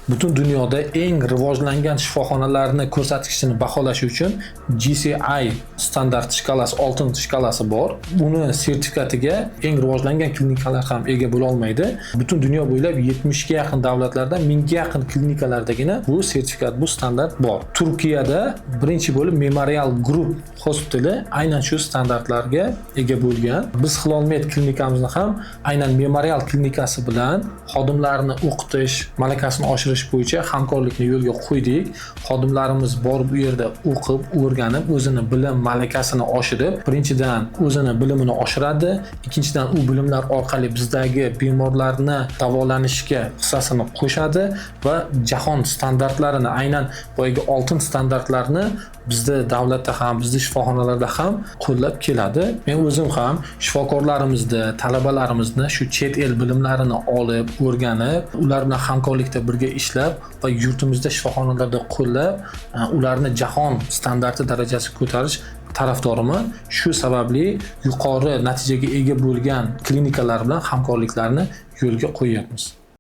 butun dunyoda eng rivojlangan shifoxonalarni ko'rsatkichini baholash uchun GCI standart shkalasi, oltin shkalasi bor. Buni sertifikatiga eng rivojlangan klinikalar ham ega bo'la olmaydi. Butun dunyo bo'ylab 70 ga yaqin davlatlarda 1000 ga yaqin klinikalardagina bu sertifikat, bu standart bor. Turkiyada birinchi bo'lib Memorial Group hospitali aynan shu standartlarga ega bo'lgan. Biz Hilolmed klinikamizni ham aynan Memorial klinikasi bilan xodimlarni o'qitish, malakasini oshirish bo'yicha hamkorlikni yo'lga qo'ydik. Xodimlarimiz borib bu yerda o'qib, o'rganib, o'zini bilim malakasini oshirib, birinchidan o'zini bilimini oshiradi, ikkinchidan u bilimlar orqali bizdagi bemorlarni davolanishga hissasini qo'shadi va jahon standartlarini, aynan boyagi oltin standartlarini bizda davlatda ham, bizda shifoxonalarda ham qo'llab keladi. Men o'zim ham shifokorlarimizni, talabalarimizni shu chet el bilimlarini olib, o'rganib, ular bilan hamkorlikda birga ishlab va yurtimizda shifoxonalarda qo'llab, ularni jahon standarti darajasiga ko'tarish tarafdoriman. Shu sababli yuqori natijaga ega bo'lgan klinikalar bilan hamkorliklarni yo'lga qo'yyapmiz.